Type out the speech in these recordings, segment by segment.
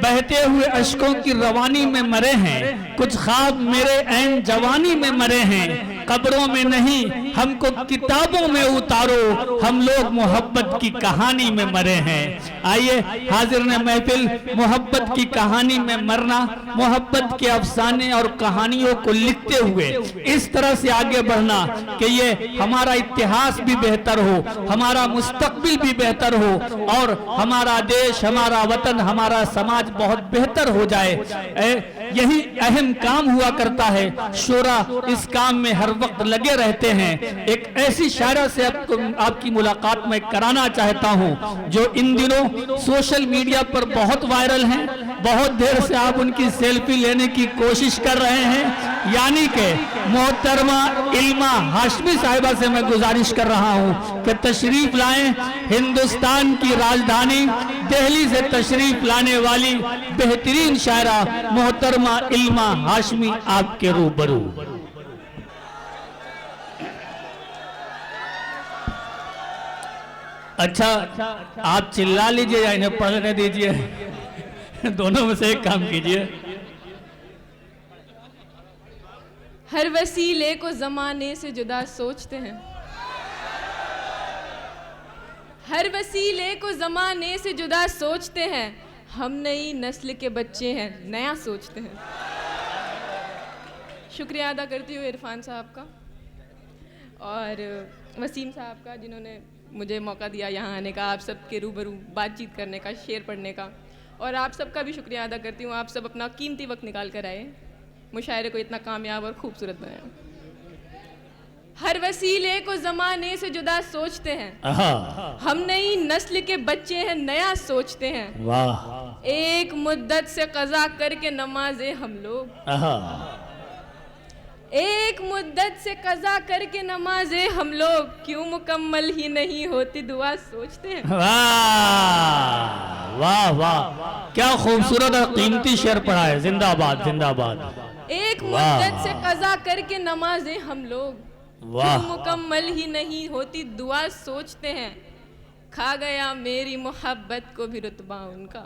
बहते हुए अश्कों की रवानी में मरे हैं, कुछ ख्वाब मेरे ऐन जवानी में मरे हैं। कब्रों में नहीं हमको किताबों में उतारो, हम लोग मोहब्बत की कहानी में मरे हैं। आइए हाजिर ने महफिल, मोहब्बत की कहानी में मरना, मोहब्बत के अफसाने और कहानियों को लिखते हुए इस तरह से आगे बढ़ना कि ये हमारा इतिहास भी बेहतर हो, हमारा मुस्तकबिल भी बेहतर हो और हमारा देश, हमारा वतन, हमारा समाज बहुत बेहतर हो जाए। यही अहम काम हुआ करता है। शोरा इस काम में हर वक्त लगे रहते हैं। एक ऐसी शायरा से आपकी मुलाकात मैं कराना चाहता हूं जो इन दिनों सोशल मीडिया पर बहुत वायरल हैं। बहुत देर से आप उनकी सेल्फी लेने की कोशिश कर रहे हैं। यानी कि मोहतरमा इल्मा हाशमी साहिबा से मैं गुजारिश कर रहा हूं कि तशरीफ लाएं। हिंदुस्तान की राजधानी दिल्ली से तशरीफ लाने वाली बेहतरीन शायरा मोहतरमा इल्मा हाशमी आपके रूबरू। अच्छा, आप चिल्ला लीजिए या इन्हें पढ़ने दीजिए, दोनों में से एक काम कीजिए। हर वसीले को जमाने से जुदा सोचते हैं, हर वसीले को जमाने से जुदा सोचते हैं। हम नई नस्ल के बच्चे हैं, नया सोचते हैं। शुक्रिया अदा करती हूँ इरफान साहब का और वसीम साहब का, जिन्होंने मुझे मौका दिया यहाँ आने का, आप सबके रूबरू बातचीत करने का, शेर पढ़ने का। और आप सबका भी शुक्रिया अदा करती हूँ, आप सब अपना कीमती वक्त निकाल कर आए, मुशायरे को इतना कामयाब और खूबसूरत बनाया। हर वसीले को जमाने से जुदा सोचते हैं, हम नई नस्ल के बच्चे हैं, नया सोचते हैं। वाह। एक मुद्दत से कज़ा करके नमाज़े हम लोग, एक मुद्दत से कज़ा करके नमाज़े हम लोग, क्यों मुकम्मल ही नहीं होती दुआ सोचते हैं। वाह वाह वाह, क्या खूबसूरत और कीमती शेर पढ़ा है। जिंदाबाद जिंदाबाद। एक मुद्दत से कज़ा करके नमाज़े हम लोग, क्यों मुकम्मल ही नहीं होती दुआ सोचते हैं। खा गया मेरी मोहब्बत को भी रुतबा उनका,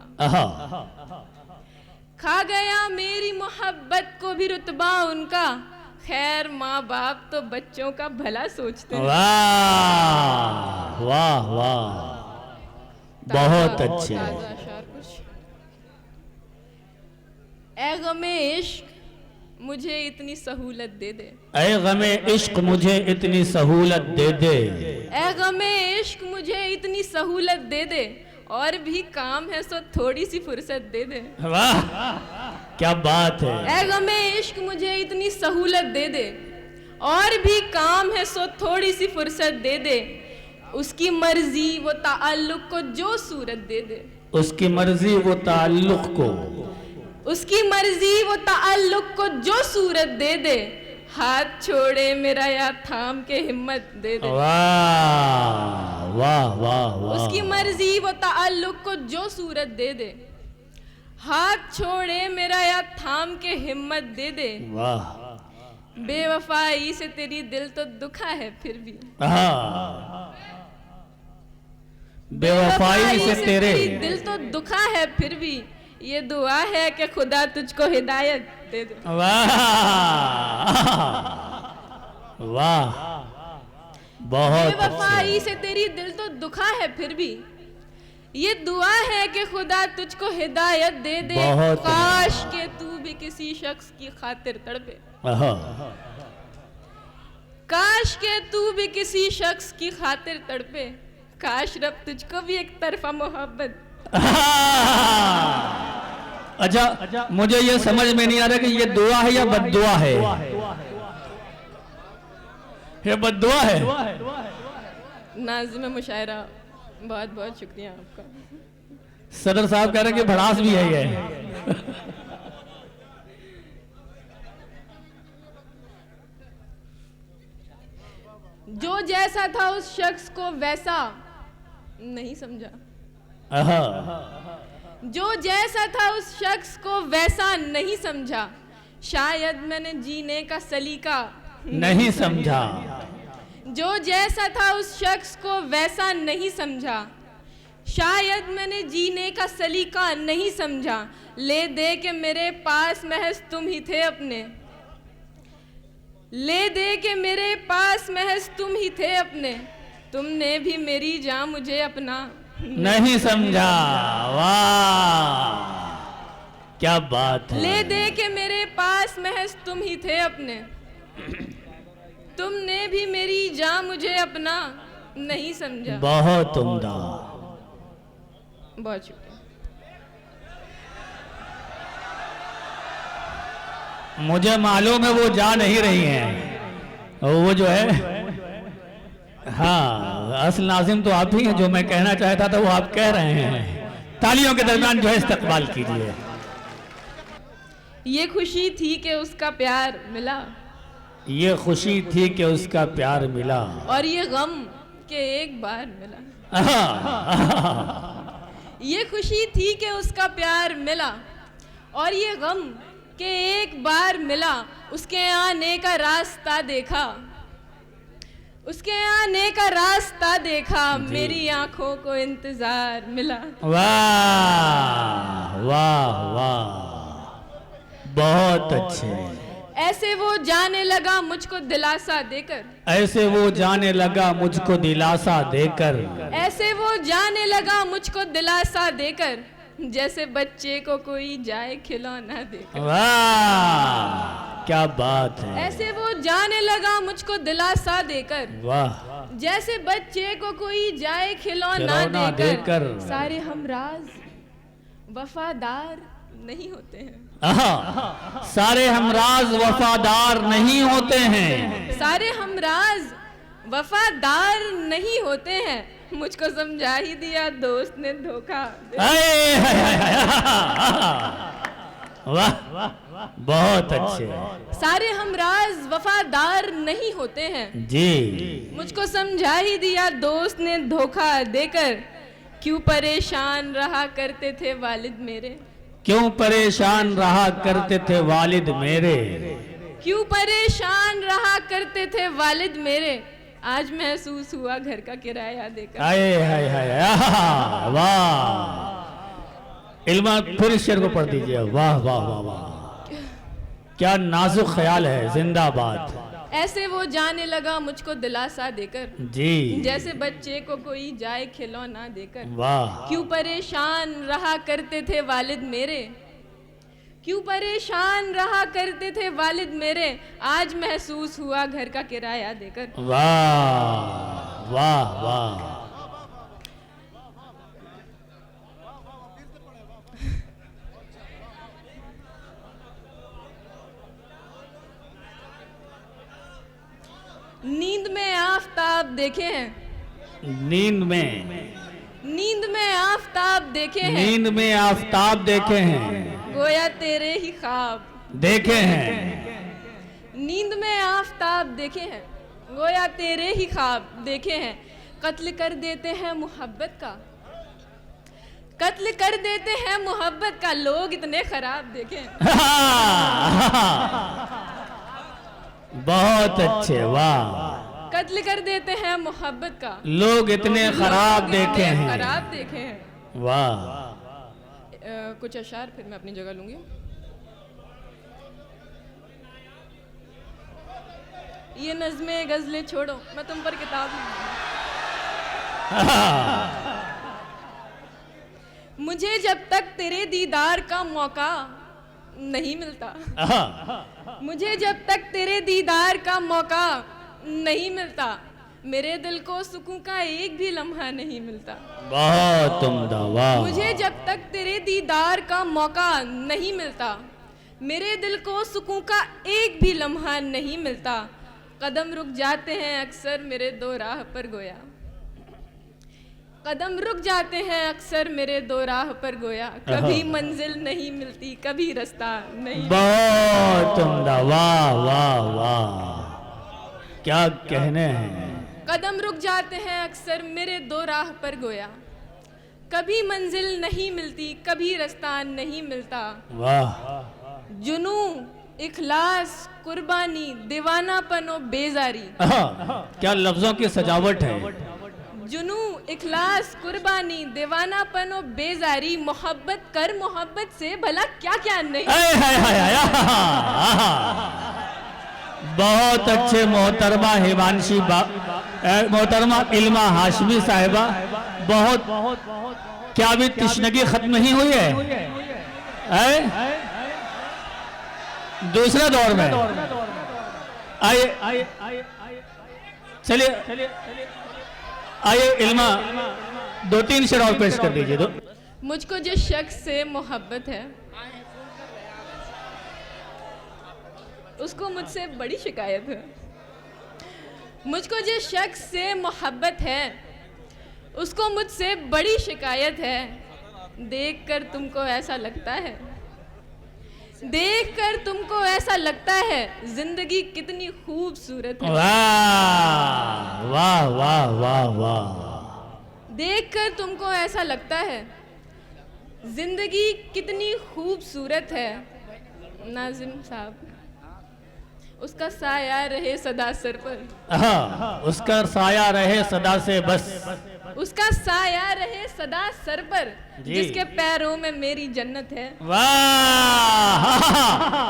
खा गया मेरी मोहब्बत को भी रुतबा उनका। खैर माँ बाप तो बच्चों का भला सोचते हैं। वाह वाह वाह, बहुत अच्छे। ऐ गमे इश्क मुझे इतनी सहूलत दे दे, ऐ गमे इश्क मुझे इतनी सहूलत दे दे, ऐ गमे इश्क मुझे इतनी सहूलत दे दे, और भी काम है सो थोड़ी सी फुर्सत दे दे। वाह क्या बात है। ऐ गमे इश्क मुझे इतनी सहूलत दे दे, और भी काम है सो थोड़ी सी फुर्सत दे दे। उसकी मर्जी वो ताल्लुक को जो सूरत दे दे, उसकी मर्जी वो ताल्लुक को, उसकी मर्जी वो ताल्लुक को जो सूरत दे दे। हाथ छोड़े मेरा या थाम के हिम्मत दे दे। वाह वाह वाह वाह। उसकी मर्जी वो ताल्लुक को जो सूरत दे दे। हाथ छोड़े मेरा या थाम के हिम्मत दे दे। वाह। बेवफाई से तेरी दिल तो दुखा है फिर भी, बेवफाई से तेरे दिल तो दुखा है फिर भी। ये दुआ है कि खुदा तुझको हिदायत दे दे। वाह वाह, बहुत। बेवफाई से तेरी दिल तो दुखा है फिर भी, ये दुआ है कि खुदा तुझको हिदायत दे दे। काश के तू भी किसी शख्स की खातिर तड़पे, काश के तू भी किसी शख्स की खातिर तड़पे। काश रब तुझको भी एक तरफा मोहब्बत। अच्छा, मुझे ये समझ में नहीं आ रहा कि ये दुआ है या बद्दुआ है। ये बद्दुआ है। नाज़िम मुशायरा, बहुत बहुत शुक्रिया आपका। सदर साहब कह रहे हैं कि भड़ास भी है ये। जो जैसा था उस शख्स को वैसा नहीं समझा, जो जैसा था उस शख्स को वैसा नहीं समझा। शायद मैंने जीने का सलीका नहीं समझा। जो जैसा था उस शख्स को वैसा नहीं समझा। शायद मैंने जीने का सलीका नहीं समझा, ले दे के मेरे पास महज तुम ही थे अपने, ले दे के मेरे पास महज तुम ही थे अपने, तुमने भी मेरी जान मुझे अपना नहीं समझा। वाह क्या बात है। ले दे के मेरे पास महज तुम ही थे अपने, तुमने भी मेरी जान मुझे अपना नहीं समझा। बहुत उम्दा। बहुत शुक्रिया। मुझे मालूम है वो जा नहीं रही हैं, वो जो है हाँ असल नाज़िम तो आप ही हैं, जो मैं कहना चाहता था वो आप कह रहे हैं। तालियों के दरमियान जो है इस्तकबाल कीजिए। ये खुशी थी कि उसका प्यार मिला, ये खुशी थी कि उसका प्यार मिला, और ये गम के एक बार मिला। ये खुशी थी कि उसका प्यार मिला, और ये गम के एक बार मिला, उसके आने का रास्ता देखा, उसके आने का रास्ता देखा, मेरी आंखों को इंतजार मिला। वाह वाह वाह बहुत अच्छे। ऐसे वो जाने लगा मुझको दिलासा देकर, ऐसे वो जाने लगा मुझको दिलासा देकर, ऐसे वो जाने लगा मुझको दिलासा देकर, जैसे बच्चे को कोई जाए खिलौना देकर। वाह क्या बात है। ऐसे वो जाने लगा मुझको दिलासा देकर, वाह जैसे बच्चे को कोई जाए खिलौना देकर। सारे हमराज वफादार नहीं होते हैं, सारे हमराज वफादार नहीं होते हैं, सारे हमराज वफादार नहीं होते हैं, मुझको समझा ही दिया दोस्त ने धोखा। वाह बहुत अच्छे। सारे हमराज वफादार नहीं होते हैं जी, मुझको समझा ही दिया दोस्त ने धोखा देकर। क्यों परेशान रहा करते थे वालिद मेरे, क्यों परेशान रहा करते थे वालिद मेरे, क्यों परेशान रहा करते थे वालिद मेरे, आज महसूस हुआ घर का किराया देकर। आए हाय हाय वाह। इल्मा फिर इस शेर को पढ़ दीजिए। वाह वाह वाह वाह क्या नाजुक ख्याल है। जिंदाबाद। ऐसे वो जाने लगा मुझको दिलासा देकर, जी, जैसे बच्चे को कोई जाए खिलौना देकर। वाह। क्यों परेशान रहा करते थे वालिद मेरे, क्यों परेशान रहा करते थे वालिद मेरे, आज महसूस हुआ घर का किराया देकर। वाह वाह वाह नींद में आफताब देखे हैं, नींद में, नींद में आफताब देखे हैं, नींद में आफताब देखे हैं, गोया तेरे ही ख्वाब देखे हैं। नींद में आफताब देखे हैं, गोया तेरे ही ख्वाब देखे हैं। कत्ल कर देते हैं मोहब्बत का, कत्ल कर देते हैं मोहब्बत का, लोग इतने खराब देखे हैं। बहुत अच्छे। वाह। कत्ल कर देते हैं मोहब्बत का, लोग इतने खराब देखे हैं, खराब देखे हैं। वाह। कुछ अशार फिर मैं अपनी जगह लूंगी। ये नज़्में गजलें छोड़ो, मैं तुम पर किताब मुझे जब तक तेरे दीदार का मौका नहीं मिलता, मुझे जब तक तेरे दीदार का मौका नहीं मिलता, मेरे दिल को सुकून का एक भी लम्हा नहीं मिलता। बहुत उम्दा। वाह। मुझे जब तक तेरे दीदार का मौका नहीं मिलता, मेरे दिल को सुकून का एक भी लम्हा नहीं मिलता। कदम रुक जाते हैं अक्सर मेरे दो राह पर गोया, कदम रुक जाते हैं अक्सर मेरे दो राह पर गोया, कभी मंजिल नहीं मिलती कभी रास्ता नहीं। बहुत उम्दा। वाह वाह वाह क्या कहने हैं। कदम रुक जाते हैं अक्सर मेरे दो राह पर गोया, कभी मंजिल नहीं मिलती कभी रास्ता नहीं मिलता। वाह। जुनू इखलास कुर्बानी दीवानापन और बेजारी, क्या लफ्जों की सजावट है। जुनू इखलास कुर्बानी दीवानापन और बेजारी मोहब्बत कर मोहब्बत से भला क्या क्या नहीं। बहुत अच्छे मोहतरमा हिमांशी मोहतरमा इल्मा हाशमी साहिबा, बहुत क्या अभी तशनगी खत्म नहीं हुई है? दूसरे दौर में आइए, चलिए आइए इल्मा 2-3 शेर और पेश कर दीजिए। तो मुझको जिस शख्स से मोहब्बत है उसको मुझसे बड़ी शिकायत है। मुझको जिस शख्स से मोहब्बत है उसको मुझसे बड़ी शिकायत है। देखकर तुमको ऐसा लगता है, देखकर तुमको ऐसा लगता है जिंदगी कितनी खूबसूरत है। वाह वाह वाह वाह वाह। देखकर तुमको ऐसा लगता है जिंदगी कितनी खूबसूरत है। नाजिम साहब, उसका साया रहे सदा सर पर। हाँ, उसका साया रहे सदा से बस। उसका साया रहे सदा सर पर, जिसके पैरों में मेरी जन्नत है। वाह,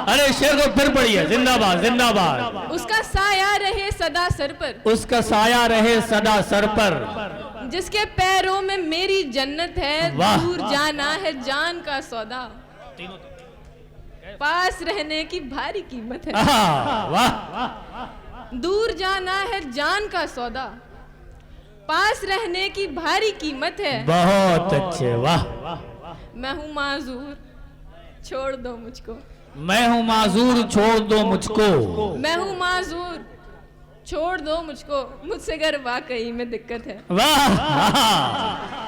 अरे शेर को फिर पढ़िए, जिंदाबाद जिंदाबाद। उसका साया रहे सदा सर पर, उसका साया रहे सदा सर पर, जिसके पैरों में मेरी जन्नत है। दूर जाना है जान का सौदा, पास रहने की भारी कीमत है। वाह, दूर जाना है जान का सौदा, पास रहने की भारी कीमत है। बहुत अच्छे, वाह। मैं हूँ माजूर, छोड़ दो मुझको। मैं हूँ माजूर, छोड़ दो मुझको। मैं हूँ माजूर, छोड़ दो मुझको। मुझसे अगर वाकई में दिक्कत है। वाह।